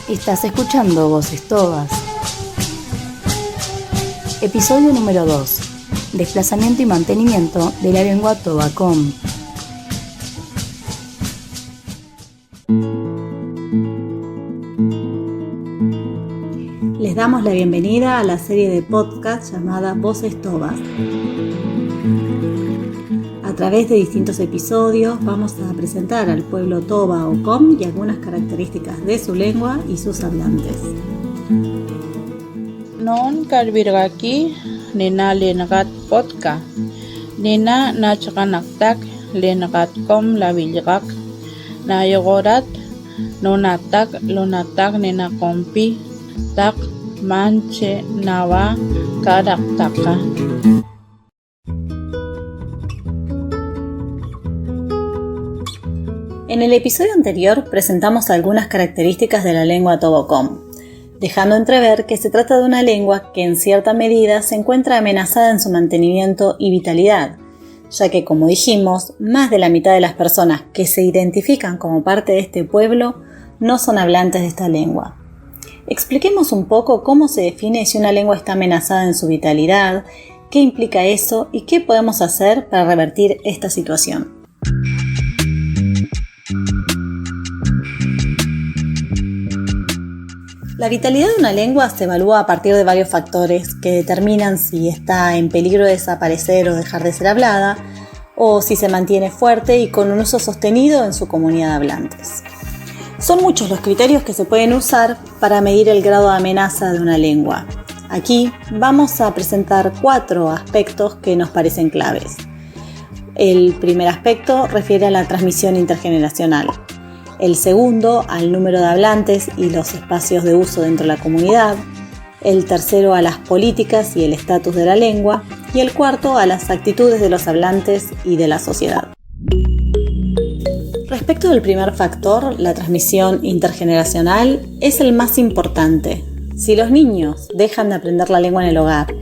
Estás escuchando Voces Tobas. Episodio número 2. Desplazamiento y mantenimiento de la lengua Tobacom. Les damos la bienvenida a la serie de podcast llamada Voces Tobas. A través de distintos episodios vamos a presentar al pueblo Toba o Com y algunas características de su lengua y sus hablantes. Non karbirgaki nena lenagat podcast nena nachakanaktak lenagat com labiljak nayogorat nonatak lonatak nena kompi tak manche nawa karaktaka. En el episodio anterior presentamos algunas características de la lengua Tobacom, dejando entrever que se trata de una lengua que en cierta medida se encuentra amenazada en su mantenimiento y vitalidad, ya que, como dijimos, más de la mitad de las personas que se identifican como parte de este pueblo no son hablantes de esta lengua. Expliquemos un poco cómo se define si una lengua está amenazada en su vitalidad, qué implica eso y qué podemos hacer para revertir esta situación. La vitalidad de una lengua se evalúa a partir de varios factores que determinan si está en peligro de desaparecer o dejar de ser hablada, o si se mantiene fuerte y con un uso sostenido en su comunidad de hablantes. Son muchos los criterios que se pueden usar para medir el grado de amenaza de una lengua. Aquí vamos a presentar 4 aspectos que nos parecen claves. El primer aspecto refiere a la transmisión intergeneracional. El segundo, al número de hablantes y los espacios de uso dentro de la comunidad. El tercero, a las políticas y el estatus de la lengua. Y el cuarto, a las actitudes de los hablantes y de la sociedad. Respecto del primer factor, la transmisión intergeneracional es el más importante. Si los niños dejan de aprender la lengua en el hogar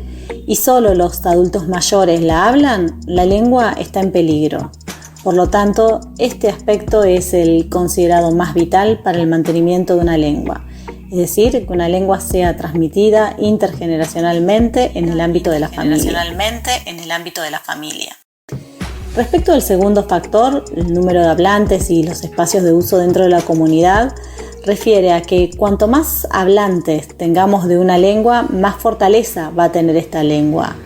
y solo los adultos mayores la hablan, la lengua está en peligro. Por lo tanto, este aspecto es el considerado más vital para el mantenimiento de una lengua, es decir, que una lengua sea transmitida intergeneracionalmente en el ámbito de la familia. Respecto al segundo factor, el número de hablantes y los espacios de uso dentro de la comunidad, refiere a que cuanto más hablantes tengamos de una lengua, más fortaleza va a tener esta lengua.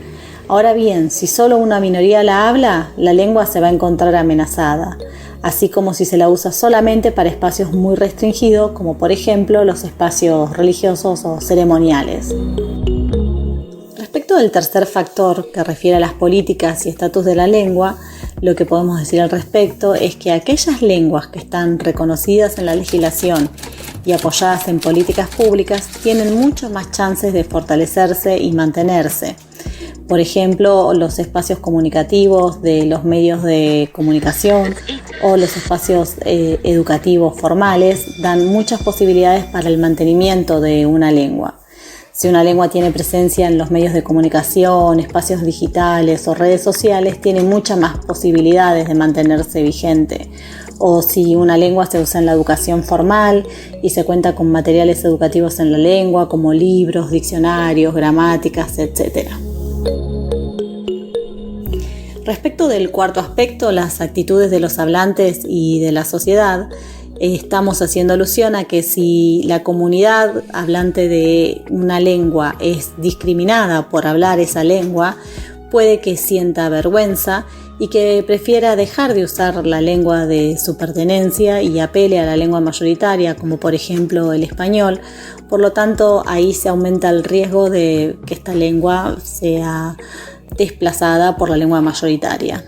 Ahora bien, si solo una minoría la habla, la lengua se va a encontrar amenazada, así como si se la usa solamente para espacios muy restringidos, como por ejemplo los espacios religiosos o ceremoniales. Respecto del tercer factor, que refiere a las políticas y estatus de la lengua, lo que podemos decir al respecto es que aquellas lenguas que están reconocidas en la legislación y apoyadas en políticas públicas tienen mucho más chances de fortalecerse y mantenerse. Por ejemplo, los espacios comunicativos de los medios de comunicación o los espacios educativos formales dan muchas posibilidades para el mantenimiento de una lengua. Si una lengua tiene presencia en los medios de comunicación, espacios digitales o redes sociales, tiene muchas más posibilidades de mantenerse vigente. O si una lengua se usa en la educación formal y se cuenta con materiales educativos en la lengua como libros, diccionarios, gramáticas, etc. Respecto del cuarto aspecto, las actitudes de los hablantes y de la sociedad, estamos haciendo alusión a que si la comunidad hablante de una lengua es discriminada por hablar esa lengua, puede que sienta vergüenza y que prefiera dejar de usar la lengua de su pertenencia y apele a la lengua mayoritaria, como por ejemplo el español. Por lo tanto, ahí se aumenta el riesgo de que esta lengua sea desplazada por la lengua mayoritaria.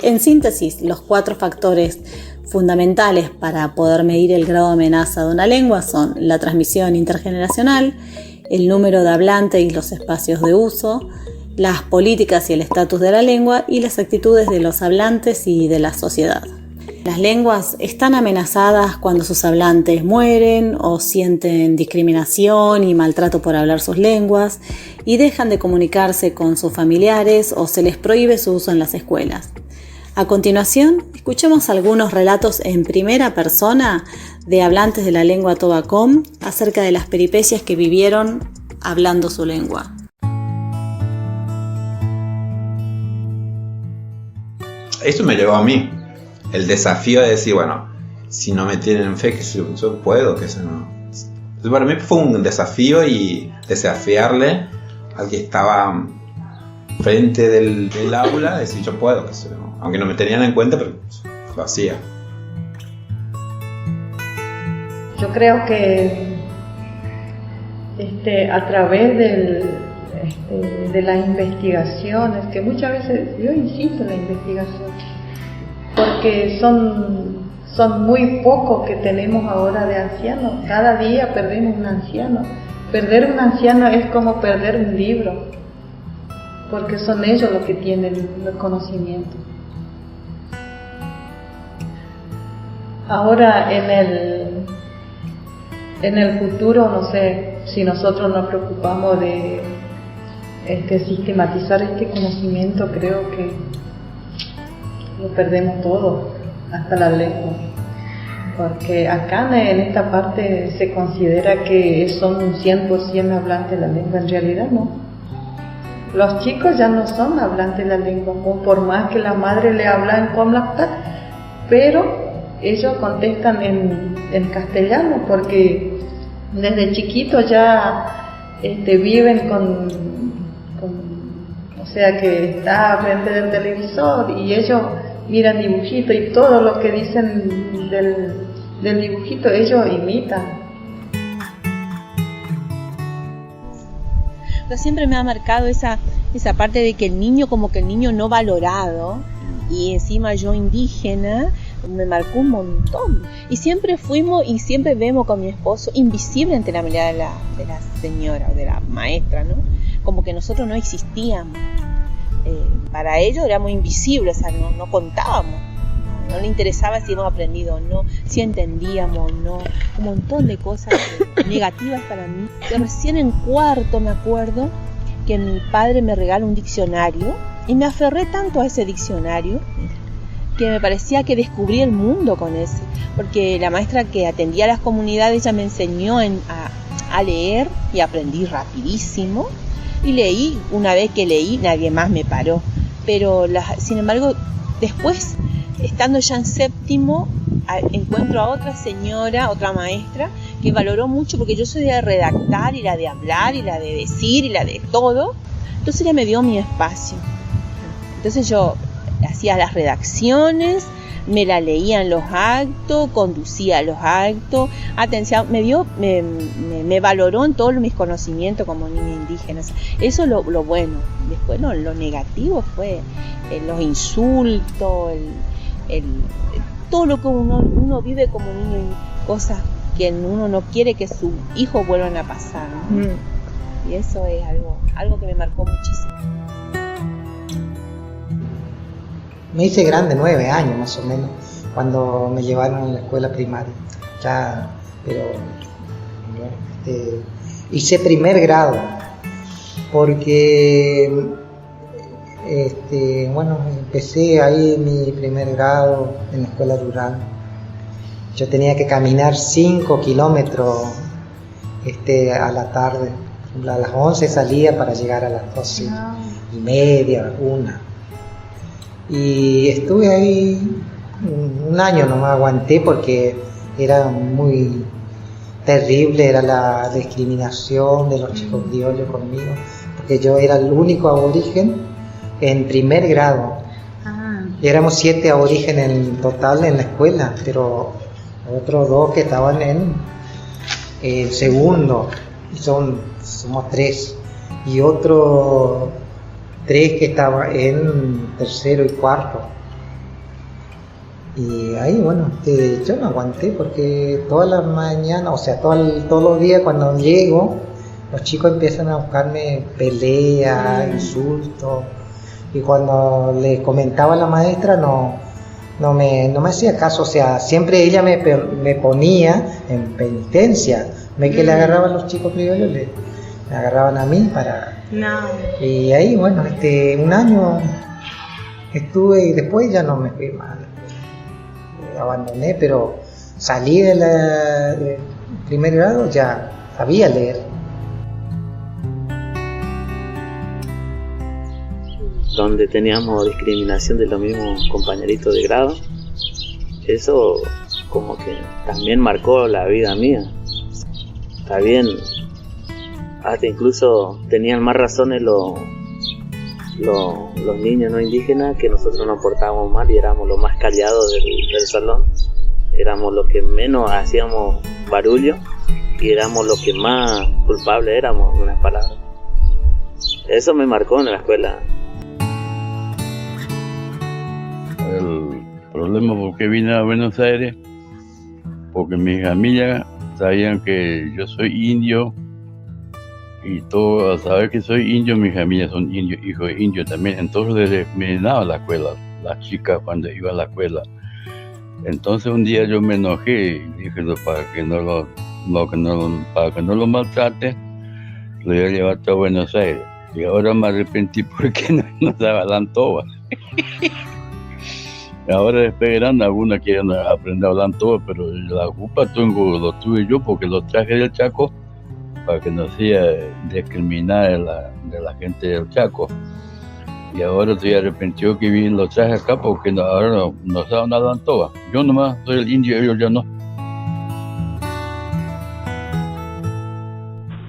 En síntesis, los 4 factores fundamentales para poder medir el grado de amenaza de una lengua son la transmisión intergeneracional, el número de hablantes y los espacios de uso, las políticas y el estatus de la lengua y las actitudes de los hablantes y de la sociedad. Las lenguas están amenazadas cuando sus hablantes mueren o sienten discriminación y maltrato por hablar sus lenguas y dejan de comunicarse con sus familiares o se les prohíbe su uso en las escuelas. A continuación, escuchemos algunos relatos en primera persona de hablantes de la lengua Tobacom acerca de las peripecias que vivieron hablando su lengua. Eso me llevó a mí, el desafío de decir, bueno, si no me tienen fe, que yo puedo, que eso no. Entonces, para mí fue un desafío y desafiarle al que estaba frente del aula, decir yo puedo, que eso no. Aunque no me tenían en cuenta, pero lo hacía. Yo creo que a través de las investigaciones, que muchas veces yo insisto en la investigación, porque son muy pocos que tenemos ahora de ancianos. Cada día perdemos un anciano. Perder un anciano es como perder un libro, porque son ellos los que tienen los conocimientos. Ahora en el futuro, no sé si nosotros nos preocupamos de sistematizar este conocimiento, creo que lo perdemos todo, hasta la lengua, porque acá en esta parte se considera que son un 100% hablantes de la lengua. En realidad no. Los chicos ya no son hablantes de la lengua, por más que la madre le habla en Comlactac, pero ellos contestan en castellano, porque desde chiquitos ya viven o sea que está frente del televisor y ellos miran dibujitos y todo lo que dicen del dibujito ellos imitan. Siempre me ha marcado esa parte de que el niño, como que el niño no valorado, y encima yo indígena, me marcó un montón. Y siempre fuimos y siempre vemos con mi esposo invisible ante la mirada de la señora o de la maestra, ¿no? Como que nosotros no existíamos. Para ellos éramos invisibles, o sea, no contábamos. No le interesaba si hemos aprendido o no, si entendíamos o no. Un montón de cosas negativas para mí. Yo recién en cuarto me acuerdo que mi padre me regaló un diccionario y me aferré tanto a ese diccionario que me parecía que descubrí el mundo con ese, porque la maestra que atendía a las comunidades ella me enseñó a leer y aprendí rapidísimo, y leí, una vez que leí nadie más me paró, pero sin embargo después, estando ya en séptimo, encuentro a otra señora, otra maestra que valoró mucho, porque yo soy de redactar y la de hablar y la de decir y la de todo, entonces ella me dio mi espacio. Entonces yo hacía las redacciones, me la leía en los actos, conducía los actos, atención, me valoró en todos mis conocimientos como niña indígena. Eso es lo bueno. Después lo negativo fue los insultos, todo lo que uno vive como niño, cosas que uno no quiere que sus hijos vuelvan a pasar, ¿no? Y eso es algo que me marcó muchísimo. Me hice grande, 9 años más o menos, cuando me llevaron a la escuela primaria. Hice primer grado, porque empecé ahí mi primer grado en la escuela rural. Yo tenía que caminar 5 kilómetros a la tarde. A las 11 salía para llegar a las 12:30, 1. Y estuve ahí un año, no me aguanté porque era muy terrible, era la discriminación de los chicos criollos conmigo, porque yo era el único aborigen en primer grado. Y éramos 7 aborígenes en total en la escuela, pero otros 2 que estaban en segundo, y somos 3, y otros 3 que estaban en tercero y cuarto. Y ahí, yo no aguanté porque todas las mañanas, o sea, todos los días cuando llego, los chicos empiezan a buscarme peleas, insultos. Y cuando le comentaba a la maestra, no me hacía caso, o sea, siempre ella me ponía en penitencia. Que le agarraban los chicos criollos, me agarraban a mí para... No. Y ahí, un año estuve y después ya no me fui más. Abandoné, pero salí del primer grado, ya sabía leer. Donde teníamos discriminación de los mismos compañeritos de grado, eso como que también marcó la vida mía. Está bien, hasta incluso tenían más razones los niños no indígenas, que nosotros nos portábamos mal y éramos los más callados del salón. Éramos los que menos hacíamos barullo y éramos los que más culpables éramos, en unas palabras. Eso me marcó en la escuela. El problema por qué vine a Buenos Aires, porque mis amigas sabían que yo soy indio, y todo, al saber que soy indio, mis amigas son indios, hijos de indios también. Entonces discriminaba a la escuela, las chicas cuando iban a la escuela. Entonces un día yo me enojé y dije, para que no lo maltrate, lo voy a llevar a Buenos Aires. Y ahora me arrepentí porque no daba la antoba. Ahora después grande, algunas quieren aprender a hablar todo, pero la culpa lo tuve yo porque lo traje del Chaco para que no sea discriminar de la gente del Chaco. Y ahora estoy arrepentido que bien lo traje acá porque ahora no saben hablar todo. Yo nomás soy el indio, ellos ya no.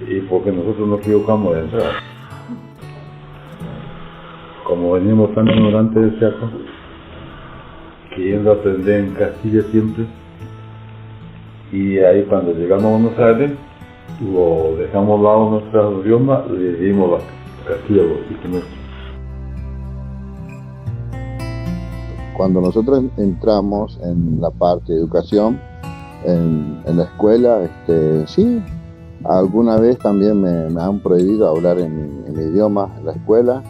Y porque nosotros nos equivocamos de entrar. Como venimos tan ignorantes del Chaco, queriendo aprender en Castilla siempre, y ahí cuando llegamos a Buenos Aires, lo dejamos al lado nuestro idioma, le dimos la Castilla nuestro. Cuando nosotros entramos en la parte de educación, en la escuela, sí, alguna vez también me han prohibido hablar en mi idioma en la escuela.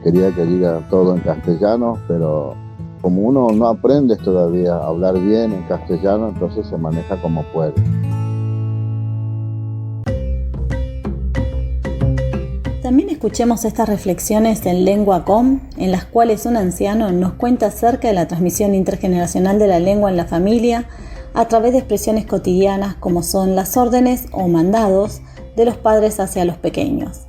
Quería que diga todo en castellano, pero como uno no aprende todavía a hablar bien en castellano, entonces se maneja como puede. También escuchemos estas reflexiones en lengua com, en las cuales un anciano nos cuenta acerca de la transmisión intergeneracional de la lengua en la familia a través de expresiones cotidianas como son las órdenes o mandados de los padres hacia los pequeños.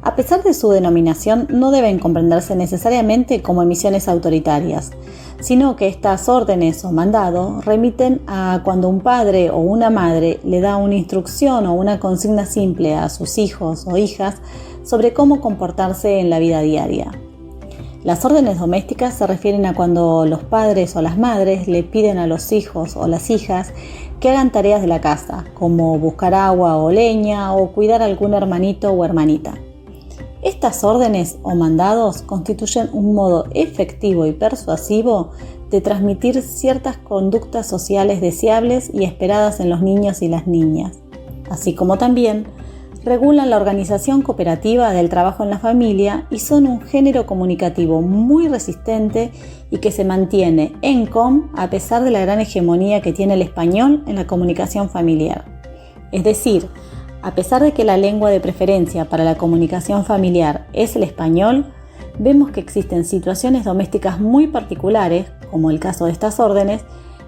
A pesar de su denominación, no deben comprenderse necesariamente como emisiones autoritarias, sino que estas órdenes o mandados remiten a cuando un padre o una madre le da una instrucción o una consigna simple a sus hijos o hijas sobre cómo comportarse en la vida diaria. Las órdenes domésticas se refieren a cuando los padres o las madres le piden a los hijos o las hijas que hagan tareas de la casa, como buscar agua o leña o cuidar a algún hermanito o hermanita. Estas órdenes o mandados constituyen un modo efectivo y persuasivo de transmitir ciertas conductas sociales deseables y esperadas en los niños y las niñas, así como también regulan la organización cooperativa del trabajo en la familia y son un género comunicativo muy resistente y que se mantiene en com a pesar de la gran hegemonía que tiene el español en la comunicación familiar. Es decir, a pesar de que la lengua de preferencia para la comunicación familiar es el español, vemos que existen situaciones domésticas muy particulares, como el caso de estas órdenes,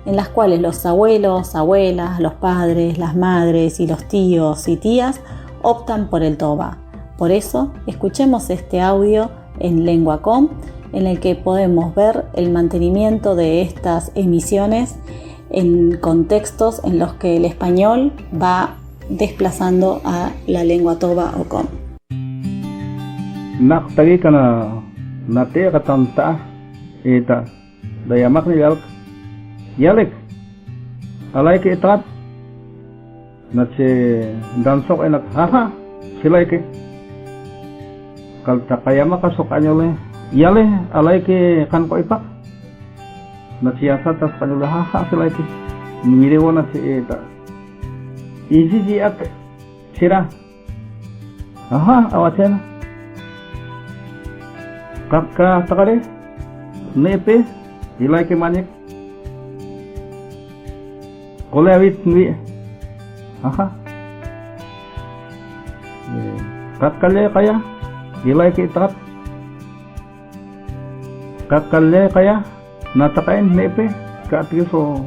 en las cuales los abuelos, abuelas, los padres, las madres y los tíos y tías optan por el toba. Por eso, escuchemos este audio en lengua com, en el que podemos ver el mantenimiento de estas emisiones en contextos en los que el español va desplazando a la lengua toba o com. Nak tagi kana nate katanta eta dayamak ni yalek alay ke etat nache dansok enak haha silay ke kal takayama kasok anyole yale alay ke kan ko ipak nachiasa tas kanula haha silay ke mirewo na se eta Iji ak sira. Aha, awasen. Kakka takare. Nepe. Ilai ke manik. Kole awit nwi. Aha. Katkale kaya. Ilai ke itat. Kakalnya kaya natakain nepe kaatrio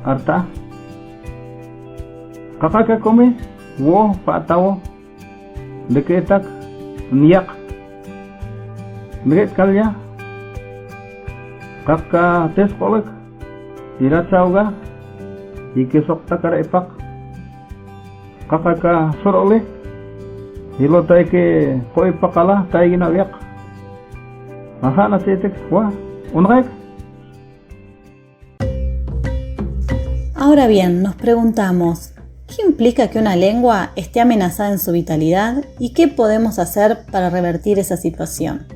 arta. Kakak kome wo paatawo deketak niyak. Deket kalya kakak tes kolek tidak sauga ikesok takara epak kakak ka sorole hilo tay ke koi pakala tay ginaliak aha na tetek wa unrek. Ahora bien, nos preguntamos, ¿qué implica que una lengua esté amenazada en su vitalidad y qué podemos hacer para revertir esa situación?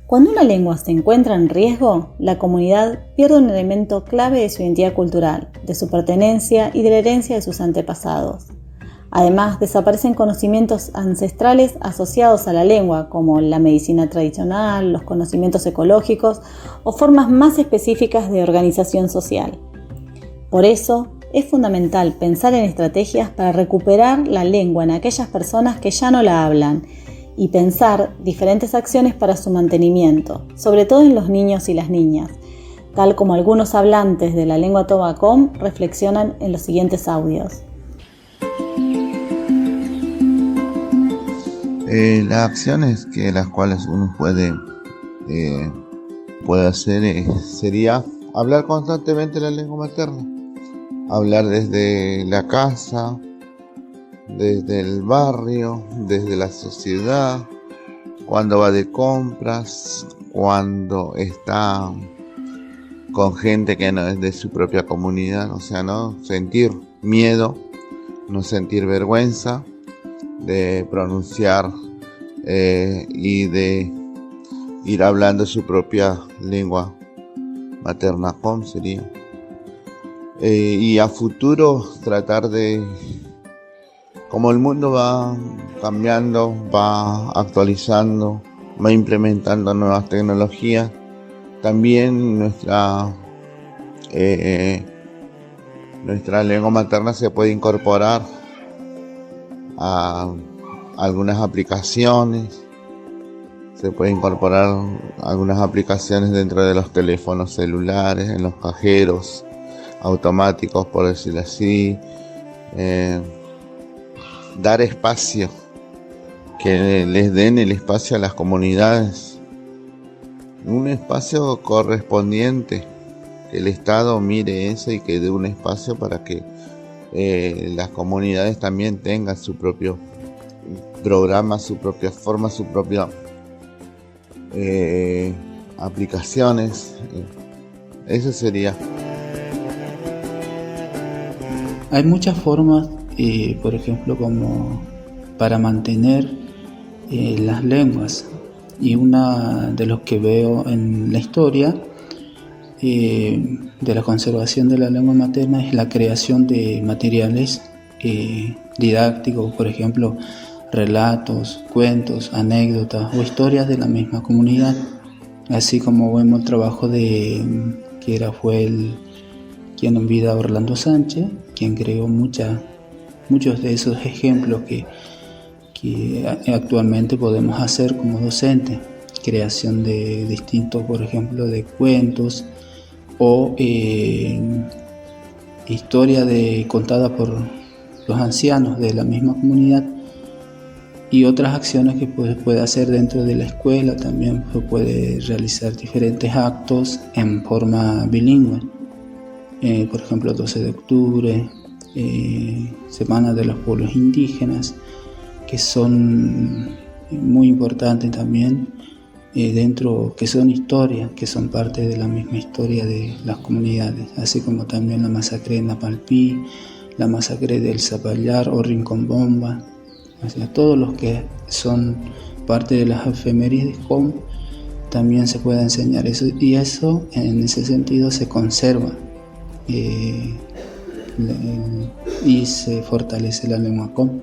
Cuando una lengua se encuentra en riesgo, la comunidad pierde un elemento clave de su identidad cultural, de su pertenencia y de la herencia de sus antepasados. Además, desaparecen conocimientos ancestrales asociados a la lengua, como la medicina tradicional, los conocimientos ecológicos o formas más específicas de organización social. Por eso, es fundamental pensar en estrategias para recuperar la lengua en aquellas personas que ya no la hablan y pensar diferentes acciones para su mantenimiento, sobre todo en los niños y las niñas, tal como algunos hablantes de la lengua Tobacom reflexionan en los siguientes audios. Las acciones que las cuales uno puede hacer sería hablar constantemente la lengua materna. Hablar desde la casa, desde el barrio, desde la sociedad, cuando va de compras, cuando está con gente que no es de su propia comunidad, o sea, no sentir miedo, no sentir vergüenza de pronunciar y de ir hablando su propia lengua materna, como sería. Y a futuro tratar de, como el mundo va cambiando, va actualizando, va implementando nuevas tecnologías, también nuestra lengua materna se puede incorporar a algunas aplicaciones, dentro de los teléfonos celulares, en los cajeros automáticos, por decirlo así, dar espacio, que les den el espacio a las comunidades, un espacio correspondiente, que el Estado mire eso y que dé un espacio para que las comunidades también tengan su propio programa, su propia forma, su propia aplicaciones. Eso sería. Hay muchas formas, por ejemplo, como para mantener las lenguas, y una de los que veo en la historia de la conservación de la lengua materna es la creación de materiales didácticos, por ejemplo, relatos, cuentos, anécdotas o historias de la misma comunidad, así como vemos el trabajo de quien en vida Orlando Sánchez, quien creó muchos de esos ejemplos que actualmente podemos hacer como docentes, creación de distintos, por ejemplo, de cuentos o historia contada por los ancianos de la misma comunidad, y otras acciones que puede hacer dentro de la escuela. También se puede realizar diferentes actos en forma bilingüe, por ejemplo 12 de octubre, Semana de los Pueblos Indígenas, que son muy importantes también dentro, que son historias, que son parte de la misma historia de las comunidades, así como también la masacre de Napalpí, la masacre del Zapallar o Rincón Bomba, o sea, todos los que son parte de las efemérides también se puede enseñar eso, y eso en ese sentido se conserva y se fortalece la lengua com.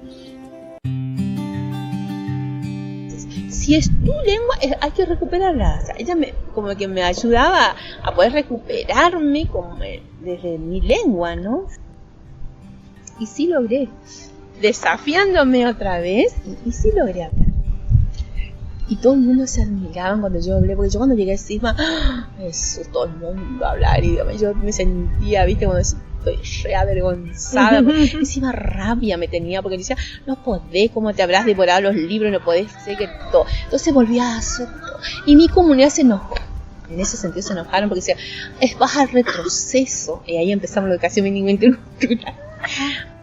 Si es tu lengua, hay que recuperarla. O sea, ella como que me ayudaba a poder recuperarme desde mi lengua, ¿no? Y sí logré, desafiándome otra vez, y sí logré hablar. Y todo el mundo se admiraba cuando yo hablé, porque yo cuando llegué a Cisma, eso, todo el mundo hablaba el idioma. Yo me sentía, viste, cuando decía, estoy re avergonzada. Encima rabia me tenía, porque decía, no podés, como te habrás devorado los libros, no podés hacer que todo. Entonces volví a hacer todo. Y mi comunidad se enojó. En ese sentido se enojaron porque decían, vas al retroceso. Y ahí empezamos la educación bilingüe cultural.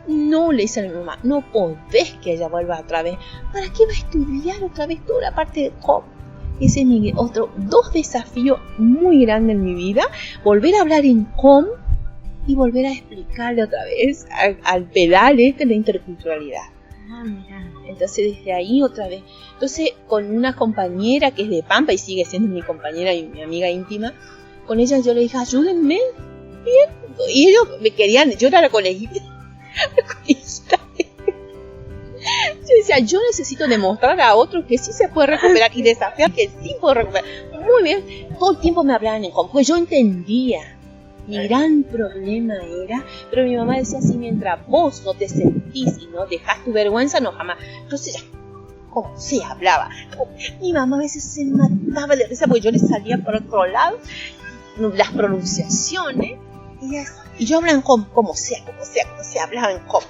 No, le dice a mi mamá, no podés que ella vuelva otra vez. ¿Para qué va a estudiar otra vez toda la parte de COM? Ese es mi dos desafíos muy grandes en mi vida. Volver a hablar en COM y volver a explicarle otra vez al pedal la interculturalidad. Mira. Entonces desde ahí otra vez. Entonces con una compañera que es de Pampa y sigue siendo mi compañera y mi amiga íntima, con ella yo le dije, ayúdenme. Bien. Y ellos me querían, yo era la coleguita. Yo decía, yo necesito demostrar a otros que sí se puede recuperar y desafiar que sí puedo recuperar. Muy bien, todo el tiempo me hablaban en COM, porque yo entendía. Mi gran problema era, pero mi mamá decía así, mientras vos no te sentís y no dejás tu vergüenza, no jamás. Entonces ya, como se hablaba. Mi mamá a veces se mataba de risa porque yo le salía por otro lado las pronunciaciones y yo hablaba en COM, como sea, hablaba en COM.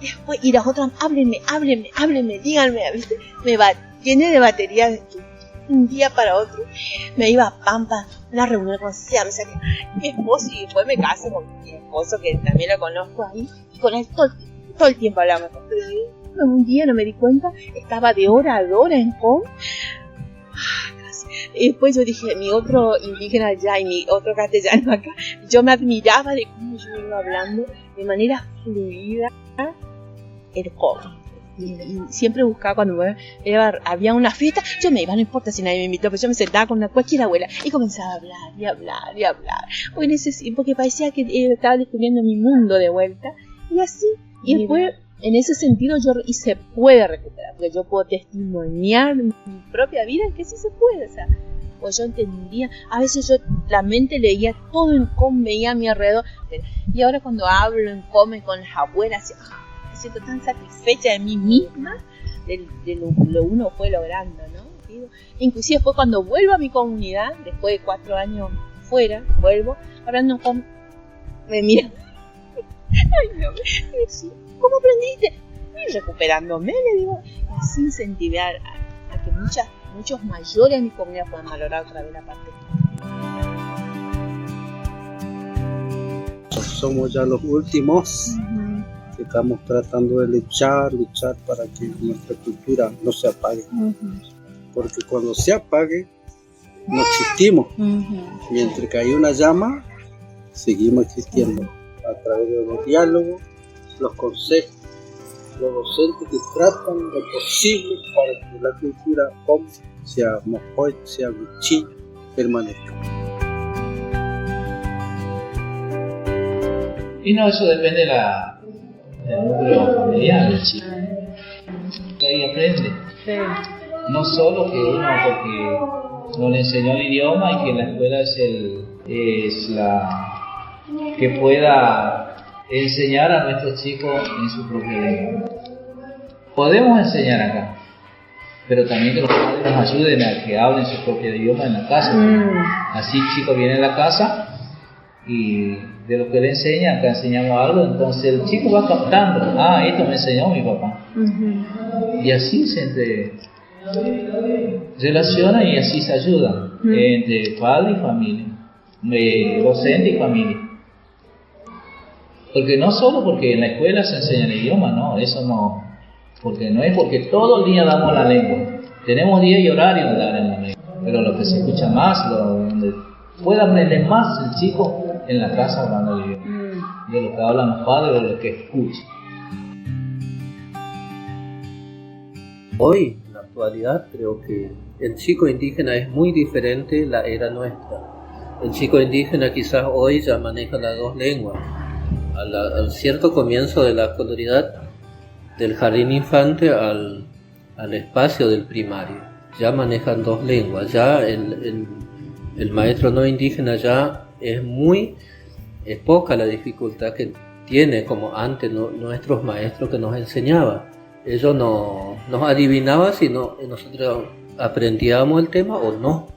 Después, y las otras, háblenme, díganme, ¿viste? Me llené de batería de un día para otro. Me iba a Pampa, una reunión con SEA, o sea, que mi esposo, y después me casé con mi esposo, que también lo conozco ahí, y con él todo el tiempo hablábamos. Pero ahí, un día no me di cuenta, estaba de hora a hora en COM. Y después yo dije, mi otro indígena allá y mi otro castellano acá, yo me admiraba de cómo yo iba hablando de manera fluida el COM. Y siempre buscaba cuando había una fiesta, yo me iba, no importa si nadie me invitó, pero yo me sentaba con cualquier abuela y comenzaba a hablar. Porque parecía que estaba descubriendo mi mundo de vuelta. Y así, y después, en ese sentido, y se puede recuperar, porque yo puedo testimoniar mi propia vida en que sí se puede, o sea, pues yo entendía, a veces la mente leía todo en COM, veía a mi alrededor, y ahora cuando hablo en COM con las abuelas, me siento tan satisfecha de mí misma, de lo uno fue logrando, ¿no? Inclusive después cuando vuelvo a mi comunidad, después de 4 años fuera, vuelvo, hablando en COM, me miran, ay no, ¿cómo aprendiste? Y recuperándome, le digo, así incentivar a que muchos mayores de mi comunidad puedan valorar otra vez la parte. Somos ya los últimos que estamos tratando de luchar para que nuestra cultura no se apague. Porque cuando se apague, no existimos. Mientras que hay una llama, seguimos existiendo a través de los diálogos, los consejos, los docentes que tratan lo posible para que la cultura COM, sea Mojoy, sea Wichí, permanezca. Y no, eso depende del núcleo familiar del chico. Ahí aprende. Sí. No solo que uno, porque no le enseñó el idioma y que la escuela es la que pueda enseñar a nuestros chicos en su propia lengua. Podemos enseñar acá, pero también que los padres nos ayuden a que hablen su propio idioma en la casa. Así el chico viene a la casa y de lo que le enseñan, acá enseñamos algo, entonces el chico va captando, esto me enseñó mi papá. Y así se relaciona y así se ayuda entre padre y familia, docente y familia. Porque no solo porque en la escuela se enseña el idioma, no, eso no, porque no es porque todo el día damos la lengua. Tenemos día y horario de dar en la lengua, pero lo que se escucha más, donde puede aprender más el chico en la casa hablando el idioma, de lo que hablan los padres, de lo que escucha. Hoy, en la actualidad, creo que el chico indígena es muy diferente la era nuestra. El chico indígena quizás hoy ya maneja las 2 lenguas. Al cierto comienzo de la escolaridad, del jardín infante al espacio del primario, ya manejan 2 lenguas. Ya el maestro no indígena ya es poca la dificultad que tiene como antes nuestros maestros que nos enseñaban. Ellos no nos adivinaban si nosotros aprendíamos el tema o no,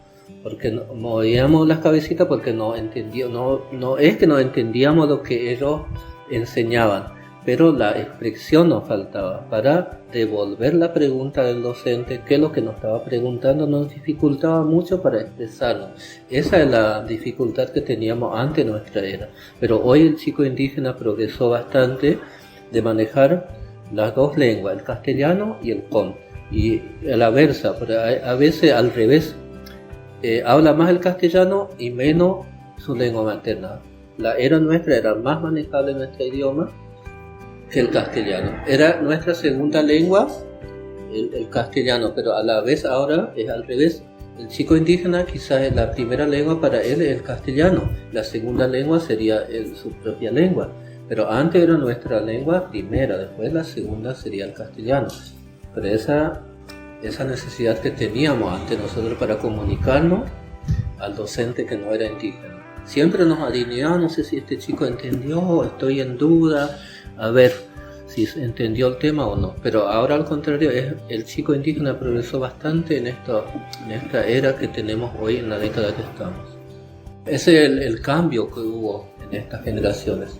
porque movíamos las cabecitas porque no es que no entendíamos lo que ellos enseñaban, pero la expresión nos faltaba para devolver la pregunta del docente, que lo que nos estaba preguntando nos dificultaba mucho para expresarnos. Esa es la dificultad que teníamos antes de nuestra era, pero hoy el chico indígena progresó bastante de manejar las dos lenguas, el castellano y el com, y a la versa, a veces al revés, habla más el castellano y menos su lengua materna. La era nuestra era más manejable nuestro idioma que el castellano. Era nuestra segunda lengua, el castellano, pero a la vez ahora es al revés. El chico indígena quizás la primera lengua para él es el castellano, la segunda lengua sería su propia lengua, pero antes era nuestra lengua primera, después la segunda sería el castellano. Pero esa necesidad que teníamos antes nosotros para comunicarnos al docente que no era indígena. Siempre nos alineaba, no sé si este chico entendió, estoy en duda, a ver si entendió el tema o no. Pero ahora al contrario, el chico indígena progresó bastante en esta era que tenemos hoy, en la década que estamos. Ese es el cambio que hubo en estas generaciones.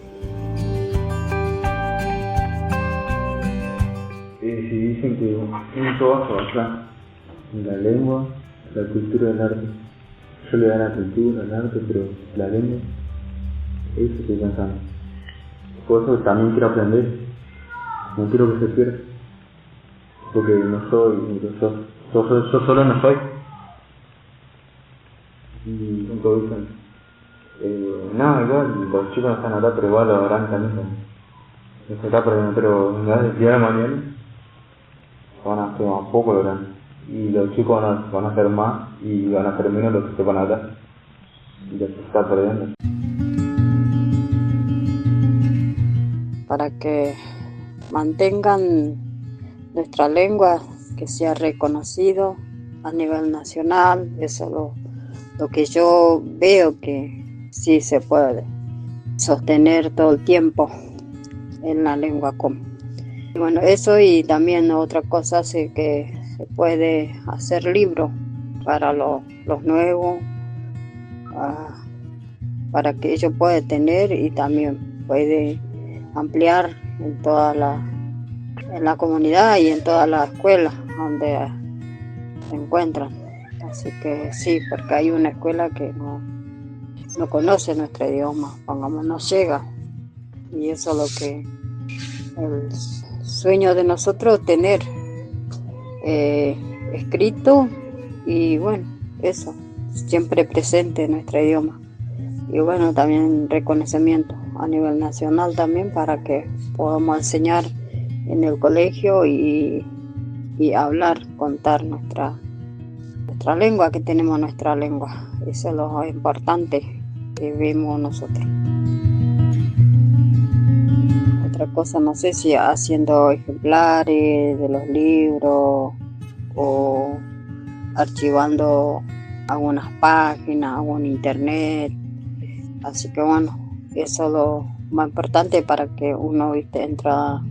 Si dicen que un trabajo acá, en la lengua, la cultura del arte. Yo le da la cultura, el arte, pero la lengua, eso estoy pensando. Por eso también quiero aprender, no quiero que se pierda, porque no soy, yo solo no soy. Y como dicen, no, igual los chicos no están acá, pero igual lo harán también. No se está perdiendo, pero el día de mañana van a hacer un poco lo harán. Y los chicos van a hacer más y van a hacer menos lo que se van a dar. Y ya se está perdiendo. Para que mantengan nuestra lengua, que sea reconocido a nivel nacional, eso es lo que yo veo que sí se puede sostener todo el tiempo en la lengua común. Bueno, eso, y también otra cosa es que se puede hacer libros para los nuevos, para que ellos puedan tener, y también puede ampliar en la comunidad y en todas las escuelas donde se encuentran. Así que sí, porque hay una escuela que no conoce nuestro idioma, pongamos, no llega, y eso es lo que el sueño de nosotros, tener escrito, y bueno, eso, siempre presente en nuestro idioma. Y bueno, también reconocimiento a nivel nacional también, para que podamos enseñar en el colegio y hablar, contar nuestra lengua, que tenemos nuestra lengua. Eso es lo importante que vemos nosotros. Otra cosa, no sé si haciendo ejemplares de los libros o archivando algunas páginas, algún internet. Así que bueno, eso es lo más importante, para que uno entra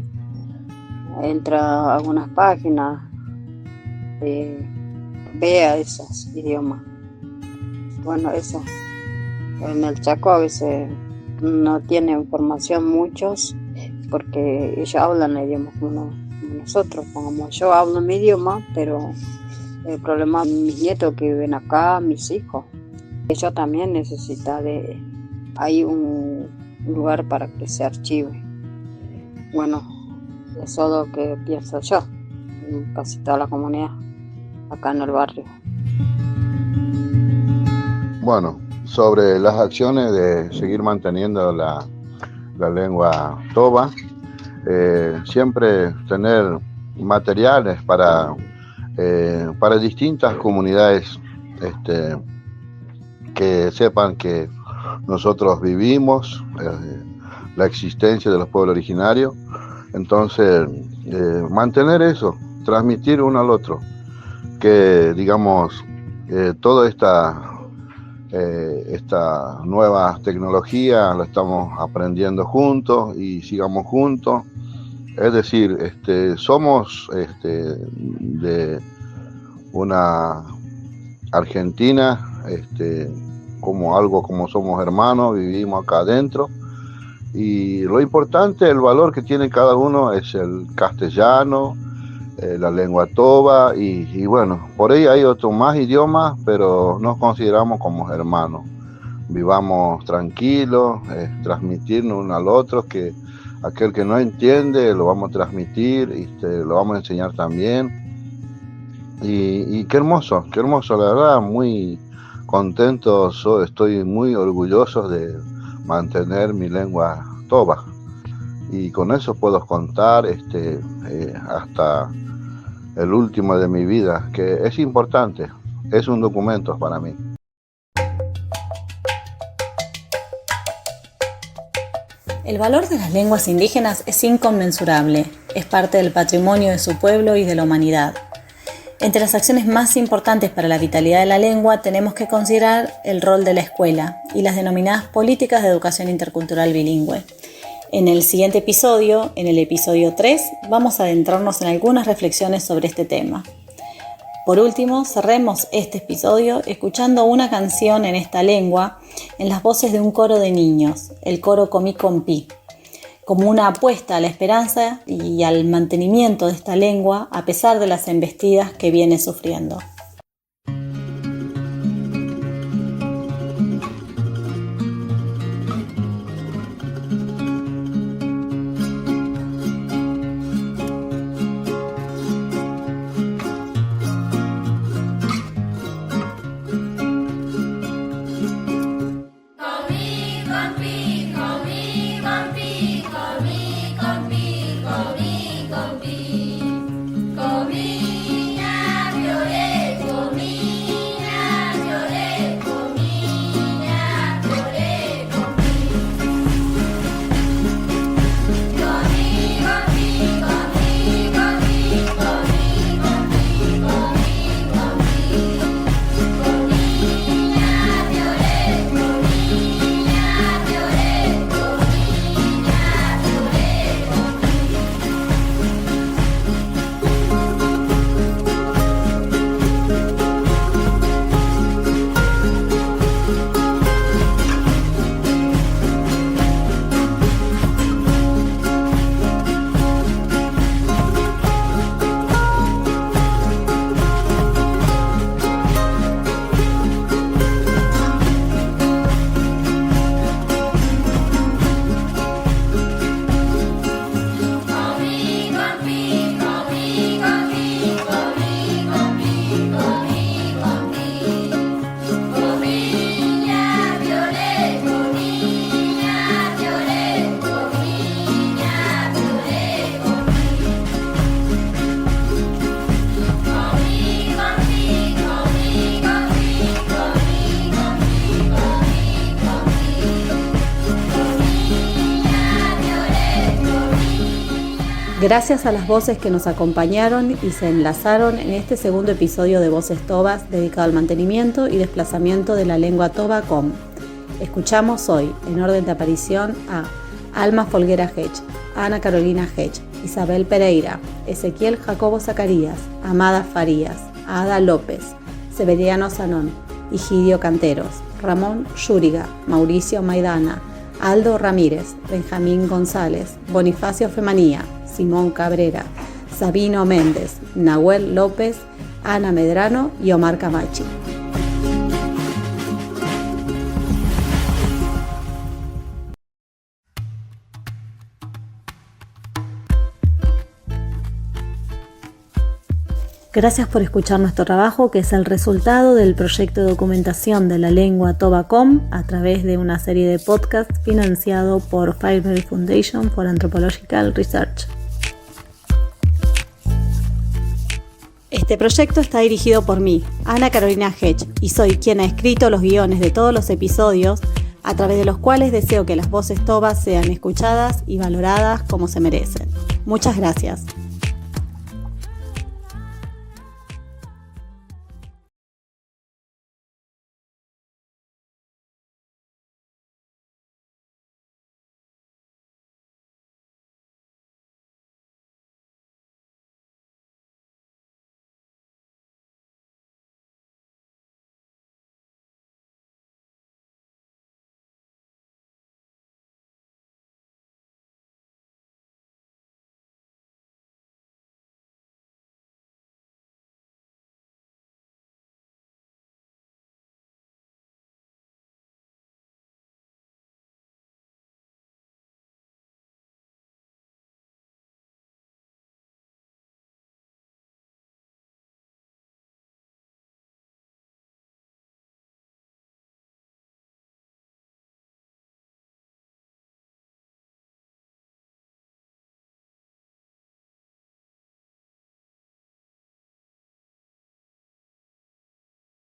a algunas páginas, vea esos idiomas. Bueno, eso. En el Chaco a veces no tiene información muchos, porque ellos hablan el idioma como nosotros. Como yo hablo mi idioma, pero el problema de mis nietos que viven acá, mis hijos, ellos también necesitan hay un lugar para que se archive. Bueno, eso es lo que pienso yo, en casi toda la comunidad acá en el barrio. Bueno, sobre las acciones de seguir manteniendo la lengua toba, siempre tener materiales para distintas comunidades que sepan que nosotros vivimos la existencia de los pueblos originarios. Entonces, mantener eso, transmitir uno al otro, que digamos toda esta nueva tecnología la estamos aprendiendo juntos y sigamos juntos. Es decir, somos una Argentina, como algo como somos hermanos, vivimos acá adentro. Y lo importante, el valor que tiene cada uno es el castellano, la lengua toba y bueno, por ahí hay otros más idiomas, pero nos consideramos como hermanos. Vivamos tranquilos, transmitirnos uno al otro, que aquel que no entiende lo vamos a transmitir, lo vamos a enseñar también. Y qué hermoso, la verdad, muy contento, estoy muy orgulloso de mantener mi lengua toba. Y con eso puedo contar hasta el último de mi vida, que es importante, es un documento para mí. El valor de las lenguas indígenas es inconmensurable, es parte del patrimonio de su pueblo y de la humanidad. Entre las acciones más importantes para la vitalidad de la lengua tenemos que considerar el rol de la escuela y las denominadas políticas de educación intercultural bilingüe. En el siguiente episodio, en el episodio 3, vamos a adentrarnos en algunas reflexiones sobre este tema. Por último, cerremos este episodio escuchando una canción en esta lengua en las voces de un coro de niños, el coro Comí Compi, como una apuesta a la esperanza y al mantenimiento de esta lengua a pesar de las embestidas que viene sufriendo. Gracias a las voces que nos acompañaron y se enlazaron en este segundo episodio de Voces Tobas dedicado al mantenimiento y desplazamiento de la lengua toba com. Escuchamos hoy, en orden de aparición, a Alma Folguera Hedge, Ana Carolina Hedge, Isabel Pereira, Ezequiel Jacobo Zacarías, Amada Farías, Ada López, Severiano Zanón, Higidio Canteros, Ramón Yúriga, Mauricio Maidana, Aldo Ramírez, Benjamín González, Bonifacio Femanía, Simón Cabrera, Sabino Méndez, Nahuel López, Ana Medrano y Omar Camachi. Gracias por escuchar nuestro trabajo, que es el resultado del proyecto de documentación de la lengua toba com a través de una serie de podcasts financiado por Fireberry Foundation for Anthropological Research. Este proyecto está dirigido por mí, Ana Carolina Hedge, y soy quien ha escrito los guiones de todos los episodios, a través de los cuales deseo que las voces tobas sean escuchadas y valoradas como se merecen. Muchas gracias.